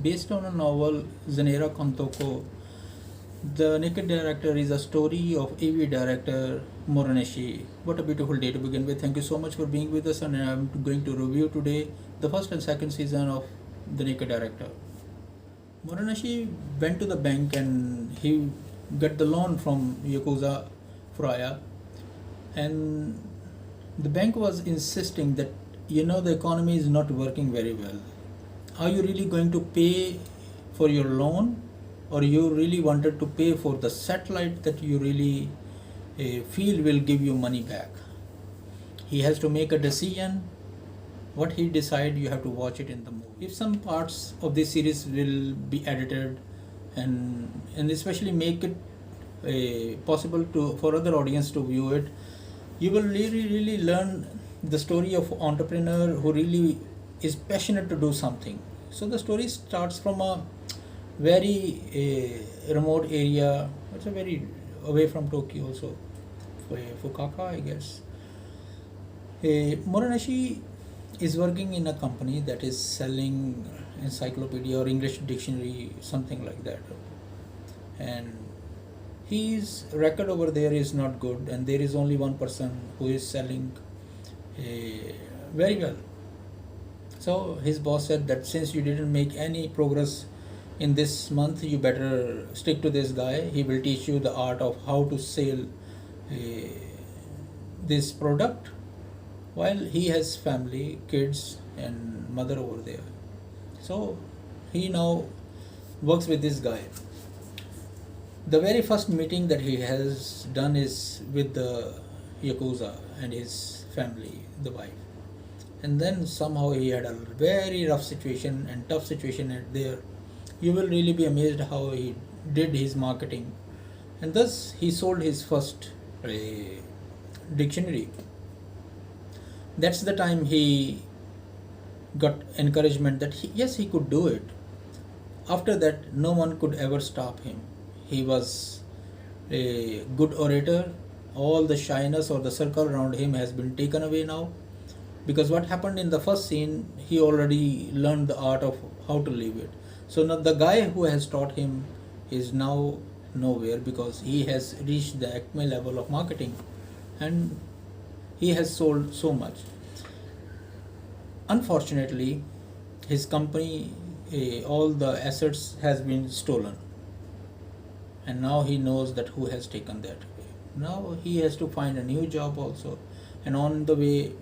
Based on a novel Zanera Kontoko, The Naked Director is a story of AV director Moroneshi. What a beautiful day to begin with. Thank you so much for being with us, and I'm going to review today the first and second season of The Naked Director. Moroneshi went to the bank and he got the loan from Yakuza Furaya, and the bank was insisting that the economy is not working very well. Are you really going to pay for your loan, or you really wanted to pay for the satellite that you really feel will give you money back? He has to make a decision. What he decide, you have to watch it in the movie. If some parts of this series will be edited and especially make it possible to for other audience to view it, you will really learn the story of entrepreneur who really is passionate to do something. So the story starts from a very remote area. It's a very away from Tokyo also, Fukuoka, I guess. Moroneshi is working in a company that is selling encyclopedia or English dictionary, something like that. And his record over there is not good, and there is only one person who is selling very well. So his boss said that since you didn't make any progress in this month, you better stick to this guy. He will teach you the art of how to sell uh, this product, while he has family, kids, and mother over there. So he now works with this guy. The very first meeting that he has done is with the Yakuza and his family, the wife. And then somehow he had a very rough situation and tough situation at there. You will really be amazed how he did his marketing. And thus he sold his first dictionary. That's the time he got encouragement that yes, he could do it. After that, no one could ever stop him. He was a good orator. All the shyness or the circle around him has been taken away now, because what happened in the first scene, he already learned the art of how to live it. So now the guy who has taught him is now nowhere, because he has reached the acme level of marketing, and he has sold so much. Unfortunately, his company, all the assets has been stolen, and now he knows that who has taken that away. Now he has to find a new job also, and on the way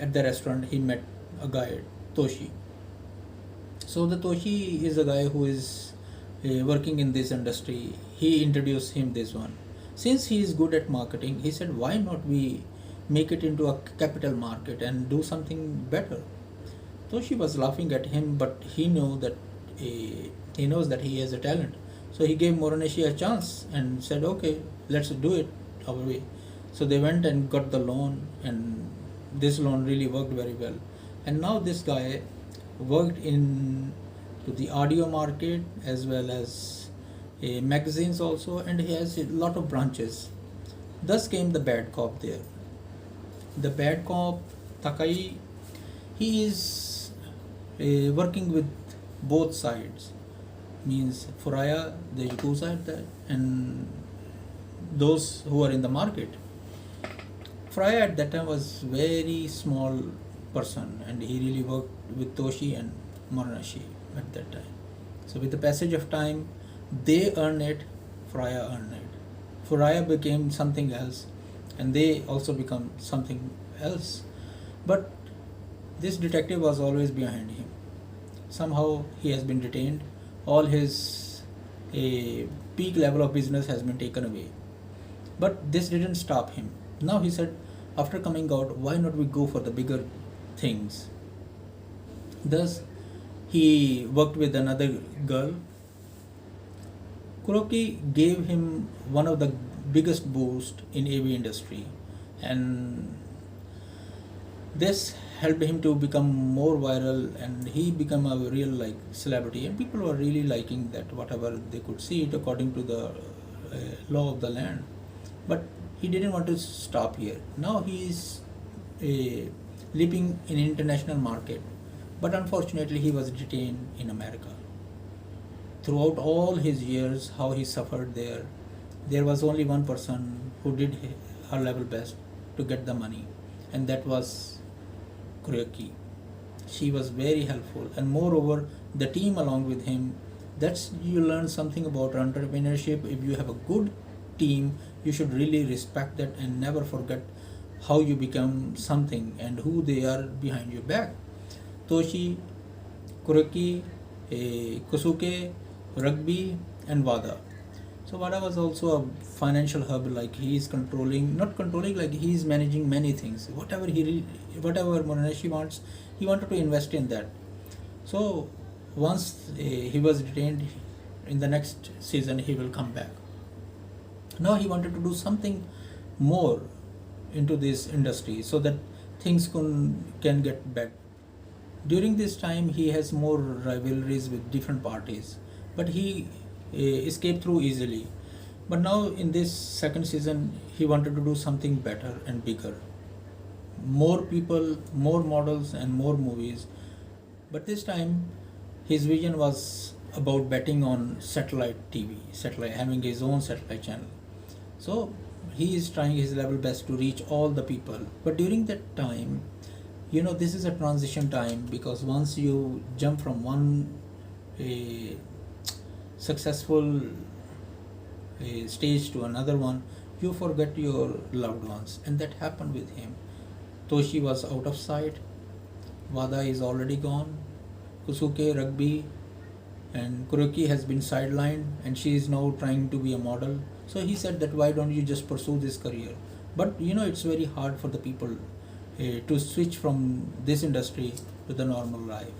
at the restaurant he met a guy, Toshi. So the Toshi is a guy who is working in this industry. He introduced him this one. Since he is good at marketing, he said, why not we make it into a capital market and do something better? Toshi was laughing at him, but he knows that he has a talent. So he gave Moroneshi a chance and said, okay, let's do it our way. So they went and got the loan, and this loan really worked very well. And now this guy worked in to the audio market as well as magazines also, and he has a lot of branches. Thus came the bad cop there. The bad cop, Takai, he is working with both sides, means Furaya, the Yakuza, and those who are in the market. Fry at that time was very small person, and he really worked with Toshi and Moroneshi at that time. So with the passage of time, they earn it, Furaya earned it. Furaya became something else, and they also become something else. But this detective was always behind him. Somehow he has been detained. All his peak level of business has been taken away. But this didn't stop him. Now he said, after coming out, why not we go for the bigger things? Thus, he worked with another girl. Kuroki gave him one of the biggest boost in AV industry, and this helped him to become more viral, and he became a real celebrity, and people were really liking that whatever they could see it according to the law of the land. But he didn't want to stop here. Now he is leaping in international market. But unfortunately, he was detained in America. Throughout all his years, how he suffered there was only one person who did her level best to get the money, and that was Kuroki. She was very helpful, and moreover, the team along with him. That's you learn something about entrepreneurship. If you have a good team, you should really respect that and never forget how you become something and who they are behind your back. Toshi, Kuroki, Kosuke, Rugby, and Wada. So Wada was also a financial hub. Like he is controlling, not controlling, like he is managing many things. Whatever Monashi wants, he wanted to invest in that. So once he was detained, in the next season he will come back. Now he wanted to do something more into this industry so that things can get better. During this time, he has more rivalries with different parties, but he escaped through easily. But now, in this second season, he wanted to do something better and bigger. More people, more models, and more movies. But this time, his vision was about betting on satellite TV, satellite having his own satellite channel. So he is trying his level best to reach all the people. But during that time, this is a transition time, because once you jump from one successful stage to another one, you forget your loved ones, and that happened with him. Toshi was out of sight, Wada is already gone, Kusuke, Rugby, and Kuroki has been sidelined, and she is now trying to be a model. So he said that why don't you just pursue this career? But it's very hard for the people to switch from this industry to the normal life,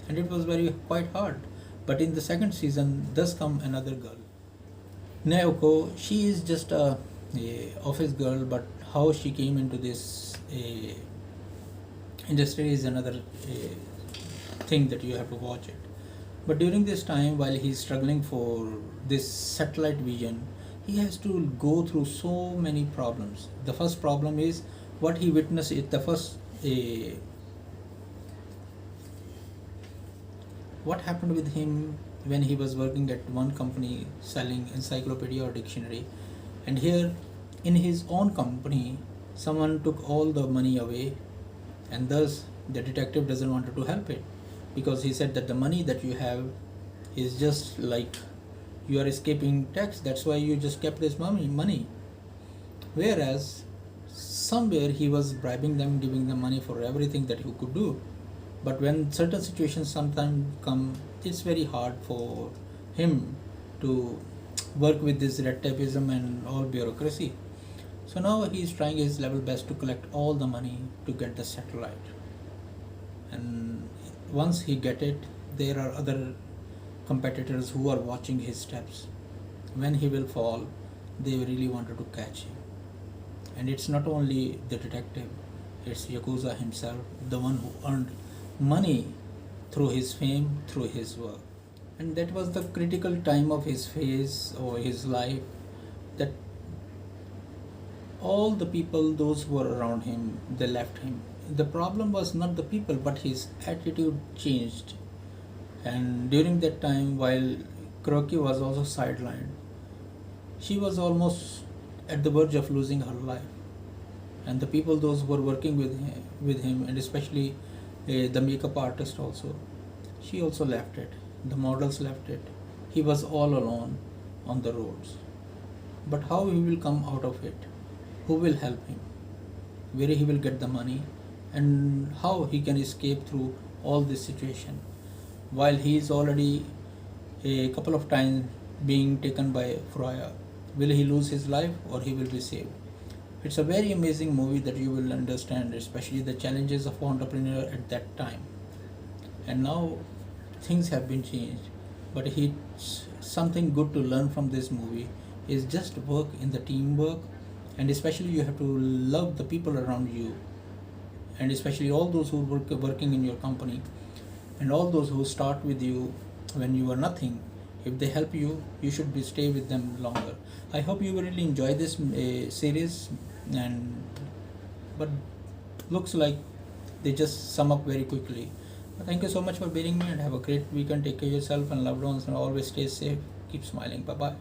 and it was very quite hard. But in the second season, does come another girl, Naoko. She is just a office girl, but how she came into this industry is another thing that you have to watch it. But during this time, while he is struggling for this satellite vision, he has to go through so many problems. The first problem is what he witnessed. The first what happened with him when he was working at one company selling encyclopedia or dictionary, and here in his own company someone took all the money away, and thus the detective doesn't want to help it, because he said that the money that you have is just like you are escaping tax, that's why you just kept this money. Whereas somewhere he was bribing them, giving them money for everything that he could do. But when certain situations sometimes come, it's very hard for him to work with this red tapeism and all bureaucracy. So now he is trying his level best to collect all the money to get the satellite. And once he get it, there are other competitors who are watching his steps. When he will fall, they really wanted to catch him. And it's not only the detective, it's Yakuza himself, the one who earned money through his fame, through his work. And that was the critical time of his phase or his life, that all the people, those who were around him, they left him. The problem was not the people, but his attitude changed. And during that time, while Kuroki was also sidelined, she was almost at the verge of losing her life. And the people, those who were working with him, and especially the makeup artist also, she also left it. The models left it. He was all alone on the roads. But how he will come out of it? Who will help him? Where he will get the money? And how he can escape through all this situation? While he is already a couple of times being taken by Furuya, will he lose his life or he will be saved? It's a very amazing movie that you will understand, especially the challenges of entrepreneur at that time. And now things have been changed, but it's something good to learn from this movie is just work in the teamwork, and especially you have to love the people around you, and especially all those who working in your company, and all those who start with you when you are nothing. If they help you, you should stay with them longer. I hope you will really enjoy this series, but looks like they just sum up very quickly. Thank you so much for bearing me, and have a great weekend. Take care of yourself and loved ones, and always stay safe. Keep smiling. Bye bye.